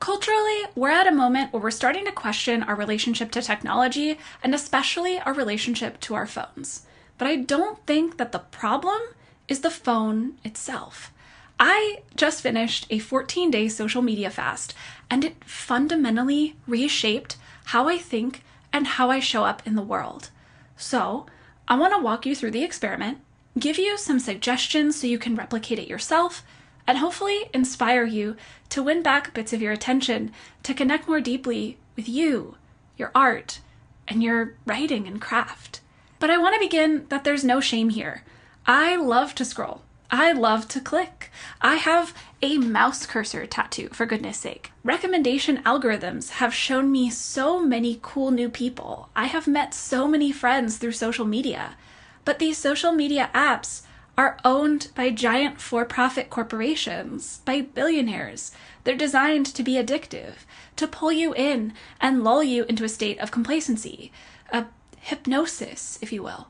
Culturally, we're at a moment where we're starting to question our relationship to technology and especially our relationship to our phones. But I don't think that the problem is the phone itself. I just finished a 14-day social media fast, and it fundamentally reshaped how I think and how I show up in the world. So I want to walk you through the experiment, give you some suggestions so you can replicate it yourself, and hopefully inspire you to win back bits of your attention to connect more deeply with you, your art, and your writing and craft. But I want to begin that there's no shame here. I love to scroll. I love to click. I have a mouse cursor tattoo, for goodness sake. Recommendation algorithms have shown me so many cool new people. I have met so many friends through social media. But these social media apps are owned by giant for-profit corporations, by billionaires. They're designed to be addictive, to pull you in and lull you into a state of complacency, a hypnosis, if you will.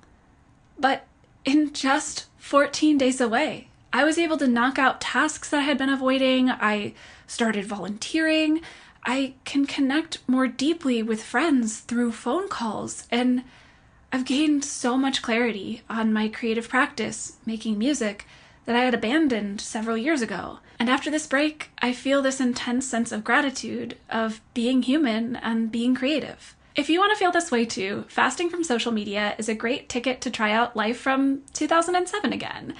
But in just 14 days away, I was able to knock out tasks that I had been avoiding. I started volunteering. I can connect more deeply with friends through phone calls, and I've gained so much clarity on my creative practice, making music, that I had abandoned several years ago. And after this break, I feel this intense sense of gratitude of being human and being creative. If you want to feel this way too, fasting from social media is a great ticket to try out life from 2007 again.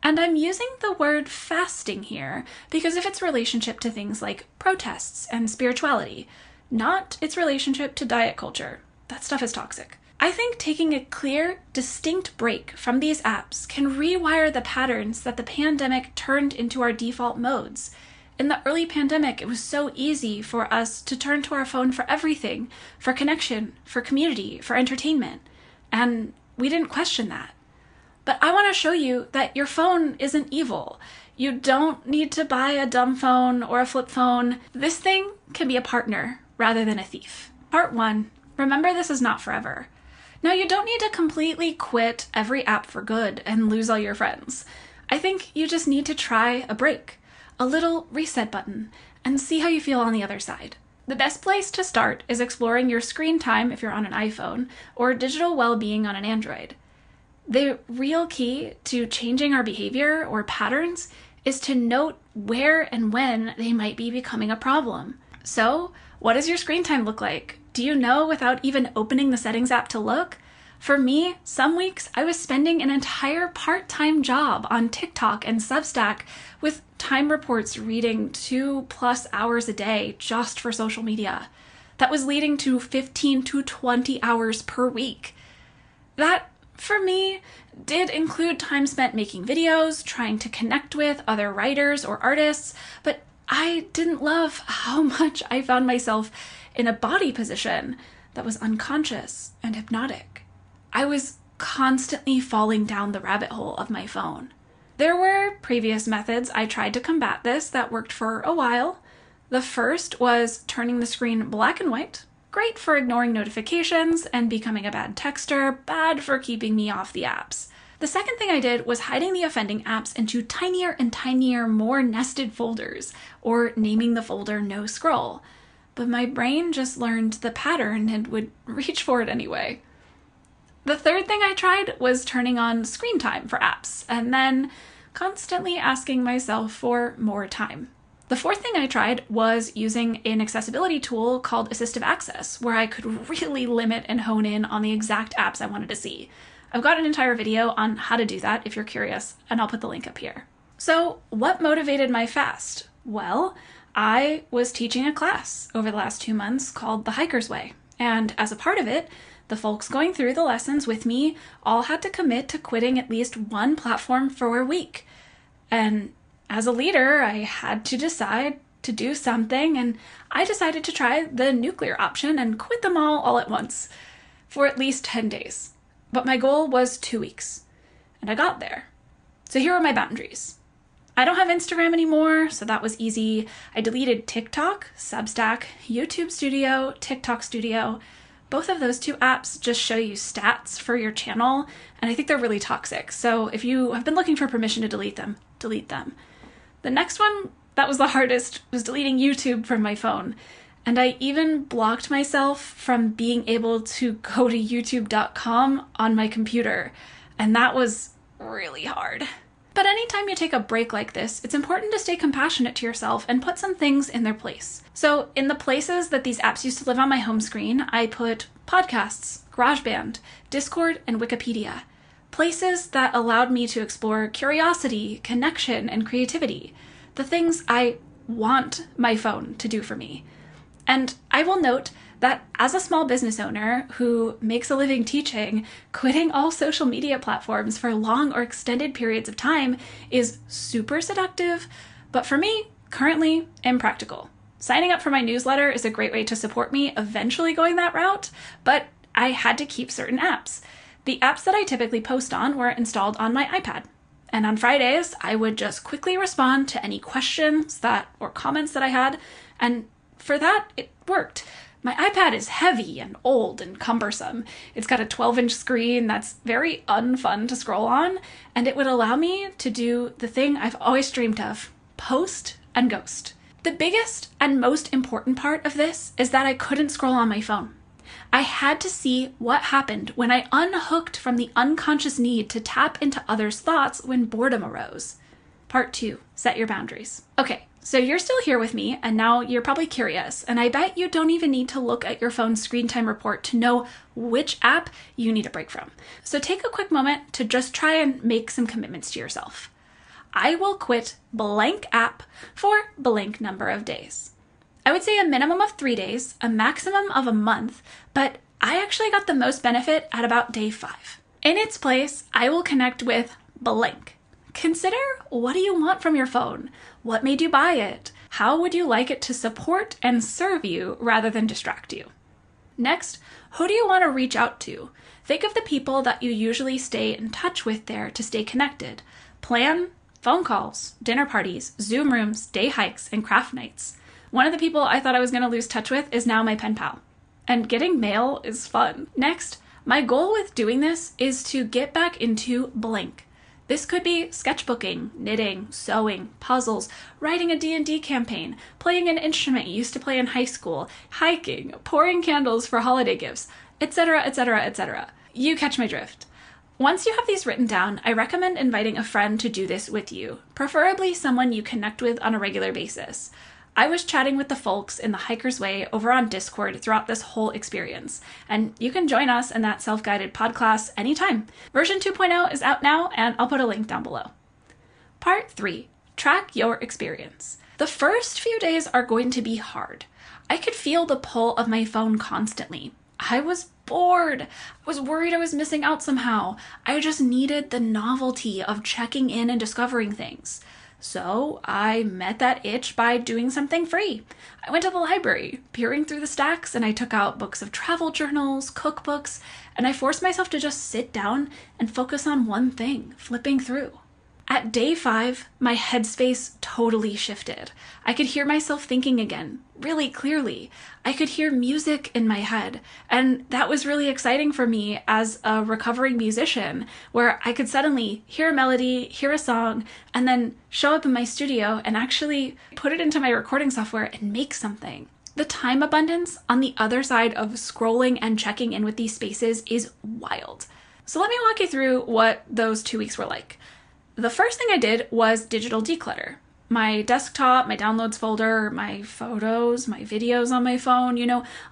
And I'm using the word fasting here because of its relationship to things like protests and spirituality, not its relationship to diet culture. That stuff is toxic. I think taking a clear, distinct break from these apps can rewire the patterns that the pandemic turned into our default modes. In the early pandemic, it was so easy for us to turn to our phone for everything, for connection, for community, for entertainment. And we didn't question that. But I want to show you that your phone isn't evil. You don't need to buy a dumb phone or a flip phone. This thing can be a partner rather than a thief. Part 1, remember this is not forever. Now, you don't need to completely quit every app for good and lose all your friends. I think you just need to try a break. A little reset button, and see how you feel on the other side. The best place to start is exploring your screen time if you're on an iPhone, or digital well-being on an Android. The real key to changing our behavior or patterns is to note where and when they might be becoming a problem. So, what does your screen time look like? Do you know without even opening the settings app to look? For me, some weeks I was spending an entire part-time job on TikTok and Substack with time reports reading 2+ hours a day just for social media. That was leading to 15 to 20 hours per week. That, for me, did include time spent making videos, trying to connect with other writers or artists, but I didn't love how much I found myself in a body position that was unconscious and hypnotic. I was constantly falling down the rabbit hole of my phone. There were previous methods I tried to combat this that worked for a while. The first was turning the screen black and white. Great for ignoring notifications and becoming a bad texter, bad for keeping me off the apps. The second thing I did was hiding the offending apps into tinier and tinier, more nested folders, or naming the folder No Scroll. But my brain just learned the pattern and would reach for it anyway. The third thing I tried was turning on screen time for apps, and then constantly asking myself for more time. The fourth thing I tried was using an accessibility tool called Assistive Access, where I could really limit and hone in on the exact apps I wanted to see. I've got an entire video on how to do that if you're curious, and I'll put the link up here. So, what motivated my fast? Well, I was teaching a class over the last 2 months called The Hiker's Way, and as a part of it, the folks going through the lessons with me all had to commit to quitting at least one platform for a week. And as a leader, I had to decide to do something, and I decided to try the nuclear option and quit them all at once for at least 10 days. But my goal was 2 weeks, and I got there. So here are my boundaries. I don't have Instagram anymore, so that was easy. I deleted TikTok, Substack, YouTube Studio, TikTok Studio. Both of those 2 apps just show you stats for your channel, and I think they're really toxic. So if you have been looking for permission to delete them, delete them. The next one That was the hardest, was deleting YouTube from my phone. And I even blocked myself from being able to go to youtube.com on my computer. And that was really hard. But anytime you take a break like this, it's important to stay compassionate to yourself and put some things in their place. So in the places that these apps used to live on my home screen, I put podcasts, GarageBand, Discord, and Wikipedia. Places that allowed me to explore curiosity, connection, and creativity. The things I want my phone to do for me. And I will note that as a small business owner who makes a living teaching, quitting all social media platforms for long or extended periods of time is super seductive, but for me, currently impractical. Signing up for my newsletter is a great way to support me eventually going that route, but I had to keep certain apps. The apps that I typically post on were installed on my iPad. And on Fridays, I would just quickly respond to any questions or comments that I had, and for that, it worked. My iPad is heavy and old and cumbersome. It's got a 12-inch screen that's very unfun to scroll on, and it would allow me to do the thing I've always dreamed of, post and ghost. The biggest and most important part of this is that I couldn't scroll on my phone. I had to see what happened when I unhooked from the unconscious need to tap into others' thoughts when boredom arose. Part 2, set your boundaries. Okay, so you're still here with me, and now you're probably curious, and I bet you don't even need to look at your phone's screen time report to know which app you need a break from. So take a quick moment to just try and make some commitments to yourself. I will quit blank app for blank number of days. I would say a minimum of 3 days, a maximum of a month, but I actually got the most benefit at about day 5. In its place, I will connect with blank. Consider, what do you want from your phone? What made you buy it? How would you like it to support and serve you rather than distract you? Next, who do you want to reach out to? Think of the people that you usually stay in touch with there to stay connected. Plan phone calls, dinner parties, Zoom rooms, day hikes, and craft nights. One of the people I thought I was going to lose touch with is now my pen pal. And getting mail is fun. Next, my goal with doing this is to get back into blank. This could be sketchbooking, knitting, sewing, puzzles, writing a D&D campaign, playing an instrument you used to play in high school, hiking, pouring candles for holiday gifts, etc., etc., etc. You catch my drift. Once you have these written down, I recommend inviting a friend to do this with you, preferably someone you connect with on a regular basis. I was chatting with the folks in the Hiker's Way over on Discord throughout this whole experience, and you can join us in that self-guided pod class anytime. Version 2.0 is out now, and I'll put a link down below. Part 3, track your experience. The first few days are going to be hard. I could feel the pull of my phone constantly. I was bored. I was worried I was missing out somehow. I just needed the novelty of checking in and discovering things. So I met that itch by doing something free. I went to the library, peering through the stacks, and I took out books of travel journals, cookbooks, and I forced myself to just sit down and focus on one thing, flipping through. At day 5, my headspace totally shifted. I could hear myself thinking again, really clearly. I could hear music in my head, and that was really exciting for me as a recovering musician, where I could suddenly hear a melody, hear a song, and then show up in my studio and actually put it into my recording software and make something. The time abundance on the other side of scrolling and checking in with these spaces is wild. So let me walk you through what those 2 weeks were like. The first thing I did was digital declutter. My desktop, my downloads folder, my photos, my videos on my phone,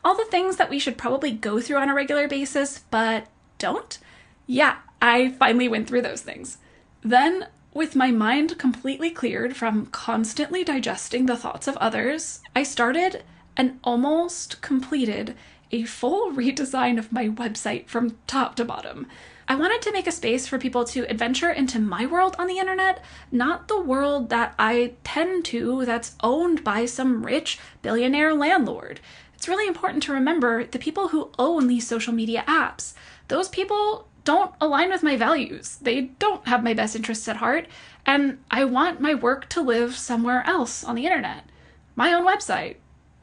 all the things that we should probably go through on a regular basis, but don't. Yeah, I finally went through those things. Then, with my mind completely cleared from constantly digesting the thoughts of others, I started and almost completed a full redesign of my website from top to bottom. I wanted to make a space for people to adventure into my world on the internet, not the world that I tend to that's owned by some rich billionaire landlord. It's really important to remember the people who own these social media apps. Those people don't align with my values. They don't have my best interests at heart, and I want my work to live somewhere else on the internet. My own website.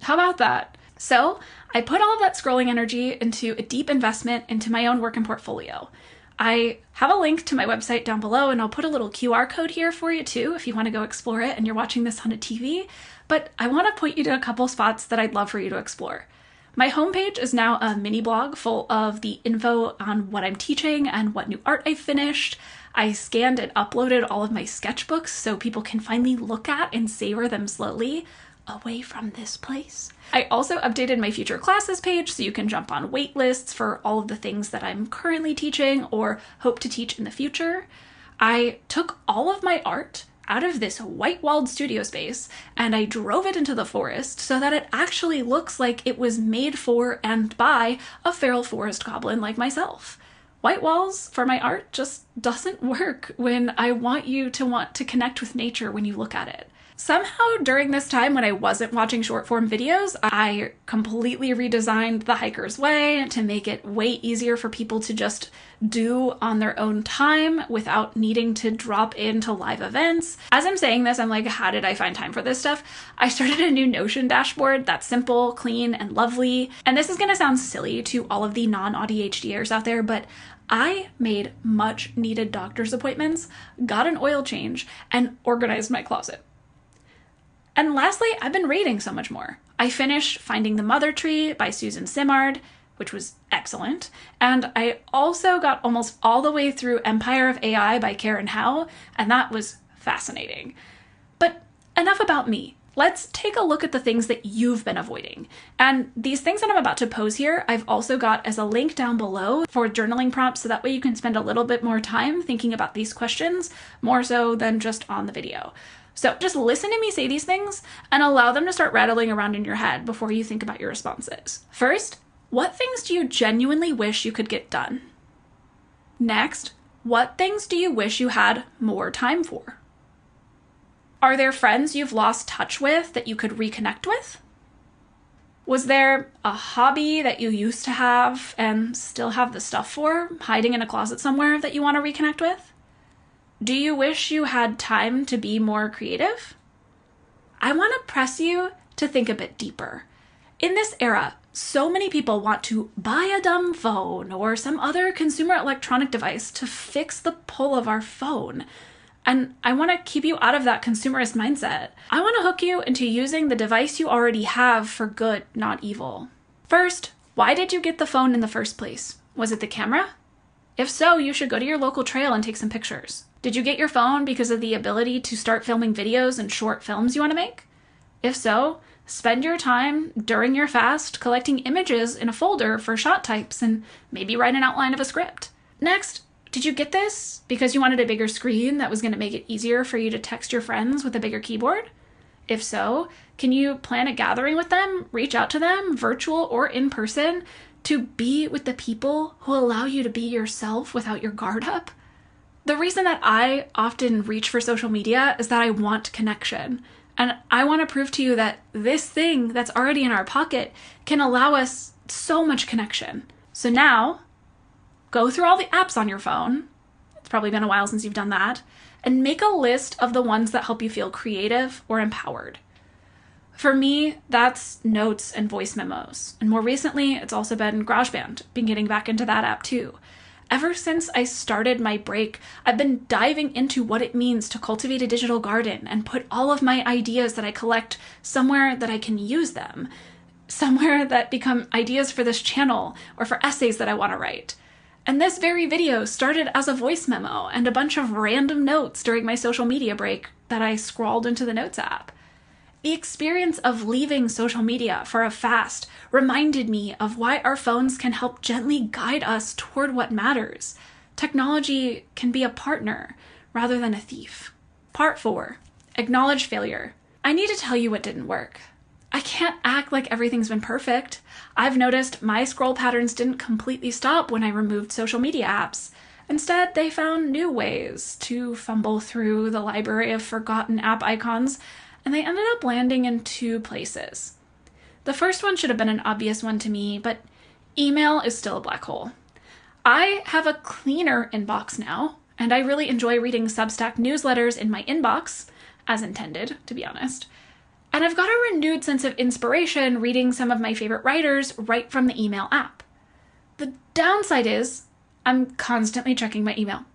How about that? So I put all of that scrolling energy into a deep investment into my own work and portfolio. I have a link to my website down below, and I'll put a little QR code here for you too if you want to go explore it and you're watching this on a TV. But I want to point you to a couple spots that I'd love for you to explore. My homepage is now a mini blog full of the info on what I'm teaching and what new art I finished. I scanned and uploaded all of my sketchbooks so people can finally look at and savor them slowly away from this place. I also updated my future classes page so you can jump on wait lists for all of the things that I'm currently teaching or hope to teach in the future. I took all of my art out of this white-walled studio space and I drove it into the forest so that it actually looks like it was made for and by a feral forest goblin like myself. White walls for my art just doesn't work when I want you to want to connect with nature when you look at it. Somehow during this time when I wasn't watching short form videos, I completely redesigned The Hiker's Way to make it way easier for people to just do on their own time without needing to drop into live events. As I'm saying this, I'm like, how did I find time for this stuff? I started a new Notion dashboard that's simple, clean, and lovely. And this is gonna sound silly to all of the non-ADHDers out there, but I made much needed doctor's appointments, got an oil change, and organized my closet. And lastly, I've been reading so much more. I finished Finding the Mother Tree by Susan Simard, which was excellent. And I also got almost all the way through Empire of AI by Karen Hao, and that was fascinating. But enough about me. Let's take a look at the things that you've been avoiding. And these things that I'm about to pose here, I've also got as a link down below for journaling prompts, so that way you can spend a little bit more time thinking about these questions, more so than just on the video. So just listen to me say these things and allow them to start rattling around in your head before you think about your responses. First, what things do you genuinely wish you could get done? Next, what things do you wish you had more time for? Are there friends you've lost touch with that you could reconnect with? Was there a hobby that you used to have and still have the stuff for, hiding in a closet somewhere that you want to reconnect with? Do you wish you had time to be more creative? I want to press you to think a bit deeper. In this era, so many people want to buy a dumb phone or some other consumer electronic device to fix the pull of our phone. And I want to keep you out of that consumerist mindset. I want to hook you into using the device you already have for good, not evil. First, why did you get the phone in the first place? Was it the camera? If so, you should go to your local trail and take some pictures. Did you get your phone because of the ability to start filming videos and short films you want to make? If so, spend your time during your fast collecting images in a folder for shot types and maybe write an outline of a script. Next, did you get this because you wanted a bigger screen that was going to make it easier for you to text your friends with a bigger keyboard? If so, can you plan a gathering with them, reach out to them, virtual or in person, to be with the people who allow you to be yourself without your guard up? The reason that I often reach for social media is that I want connection. And I want to prove to you that this thing that's already in our pocket can allow us so much connection. So now, go through all the apps on your phone. It's probably been a while since you've done that. And make a list of the ones that help you feel creative or empowered. For me, that's notes and voice memos. And more recently, it's also been GarageBand. Been getting back into that app too. Ever since I started my break, I've been diving into what it means to cultivate a digital garden and put all of my ideas that I collect somewhere that I can use them, somewhere that become ideas for this channel or for essays that I want to write. And this very video started as a voice memo and a bunch of random notes during my social media break that I scrawled into the Notes app. The experience of leaving social media for a fast reminded me of why our phones can help gently guide us toward what matters. Technology can be a partner rather than a thief. Part 4, acknowledge failure. I need to tell you what didn't work. I can't act like everything's been perfect. I've noticed my scroll patterns didn't completely stop when I removed social media apps. Instead, they found new ways to fumble through the library of forgotten app icons, and they ended up landing in 2 places. The first one should have been an obvious one to me, but email is still a black hole. I have a cleaner inbox now, and I really enjoy reading Substack newsletters in my inbox, as intended, to be honest. And I've got a renewed sense of inspiration reading some of my favorite writers right from the email app. The downside is, I'm constantly checking my email.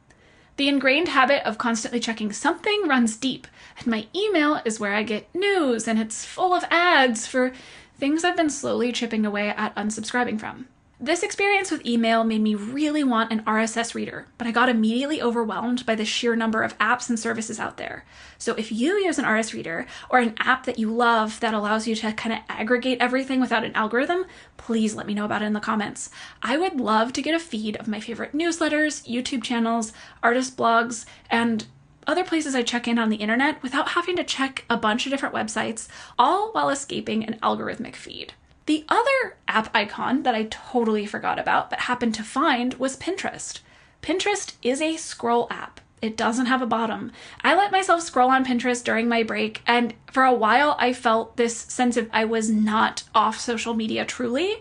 The ingrained habit of constantly checking something runs deep, and my email is where I get news, and it's full of ads for things I've been slowly chipping away at unsubscribing from. This experience with email made me really want an RSS reader, but I got immediately overwhelmed by the sheer number of apps and services out there. So if you use an RSS reader or an app that you love that allows you to kind of aggregate everything without an algorithm, please let me know about it in the comments. I would love to get a feed of my favorite newsletters, YouTube channels, artist blogs, and other places I check in on the internet without having to check a bunch of different websites, all while escaping an algorithmic feed. The other app icon that I totally forgot about but happened to find was Pinterest. Pinterest is a scroll app. It doesn't have a bottom. I let myself scroll on Pinterest during my break, and for a while I felt this sense of I was not off social media truly,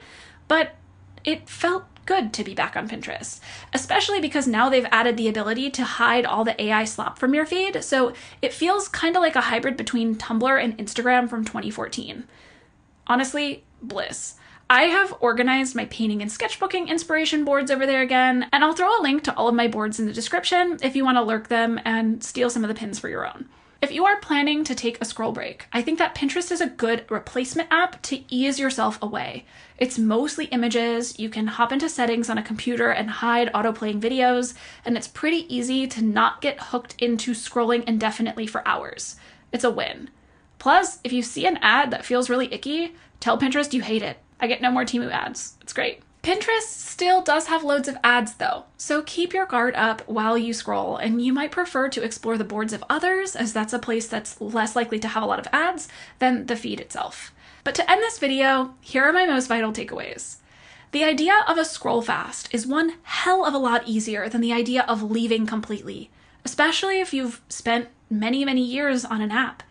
but it felt good to be back on Pinterest, especially because now they've added the ability to hide all the AI slop from your feed, so it feels kind of like a hybrid between Tumblr and Instagram from 2014. Honestly, bliss. I have organized my painting and sketchbooking inspiration boards over there again, and I'll throw a link to all of my boards in the description if you want to lurk them and steal some of the pins for your own. If you are planning to take a scroll break, I think that Pinterest is a good replacement app to ease yourself away. It's mostly images, you can hop into settings on a computer and hide autoplaying videos, and it's pretty easy to not get hooked into scrolling indefinitely for hours. It's a win. Plus, if you see an ad that feels really icky, tell Pinterest you hate it. I get no more Temu ads. It's great. Pinterest still does have loads of ads though, so keep your guard up while you scroll, and you might prefer to explore the boards of others, as that's a place that's less likely to have a lot of ads than the feed itself. But to end this video, here are my most vital takeaways. The idea of a scroll fast is one hell of a lot easier than the idea of leaving completely, especially if you've spent many years on an app.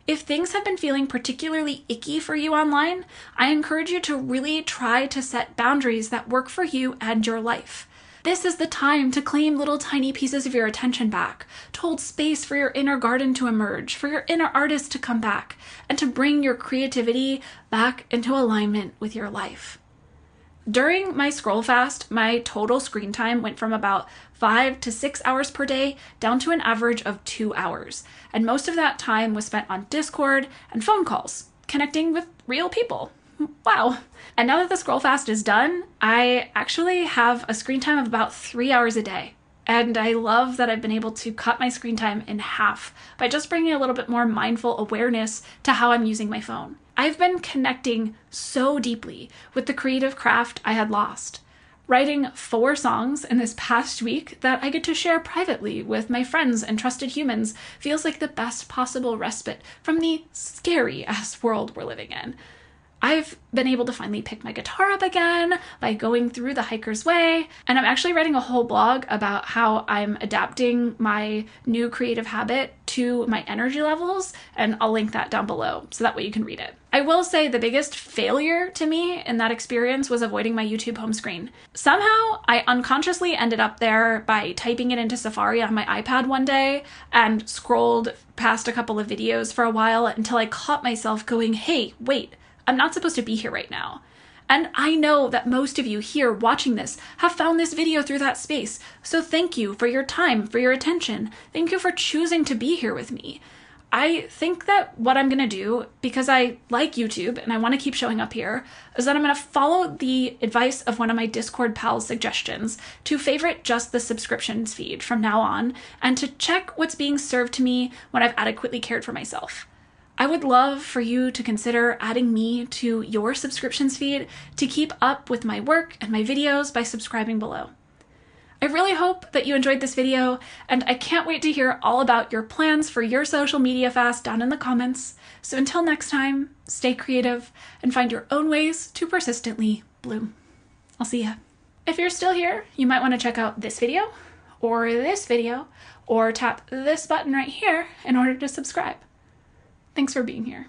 If things have been feeling particularly icky for you online, I encourage you to really try to set boundaries that work for you and your life. This is the time to claim little tiny pieces of your attention back, to hold space for your inner garden to emerge, for your inner artist to come back, and to bring your creativity back into alignment with your life. During my scroll fast, my total screen time went from about 5 to 6 hours per day down to an average of 2 hours. And most of that time was spent on Discord and phone calls, connecting with real people. Wow. And now that the scroll fast is done, I actually have a screen time of about 3 hours a day. And I love that I've been able to cut my screen time in half by just bringing a little bit more mindful awareness to how I'm using my phone. I've been connecting so deeply with the creative craft I had lost, writing 4 songs in this past week that I get to share privately with my friends and trusted humans feels like the best possible respite from the scary-ass world we're living in. I've been able to finally pick my guitar up again by going through the Hiker's Way, and I'm actually writing a whole blog about how I'm adapting my new creative habit to my energy levels, and I'll link that down below so that way you can read it. I will say the biggest failure to me in that experience was avoiding my YouTube home screen. Somehow I unconsciously ended up there by typing it into Safari on my iPad one day and scrolled past a couple of videos for a while until I caught myself going, hey, wait, I'm not supposed to be here right now. And I know that most of you here watching this have found this video through that space. So thank you for your time, for your attention. Thank you for choosing to be here with me. I think that what I'm going to do, because I like YouTube and I want to keep showing up here, is that I'm going to follow the advice of one of my Discord pals' suggestions to favorite just the subscriptions feed from now on and to check what's being served to me when I've adequately cared for myself. I would love for you to consider adding me to your subscriptions feed to keep up with my work and my videos by subscribing below. I really hope that you enjoyed this video, and I can't wait to hear all about your plans for your social media fast down in the comments. So until next time, stay creative and find your own ways to persistently bloom. I'll see ya. If you're still here, you might want to check out this video, or tap this button right here in order to subscribe. Thanks for being here.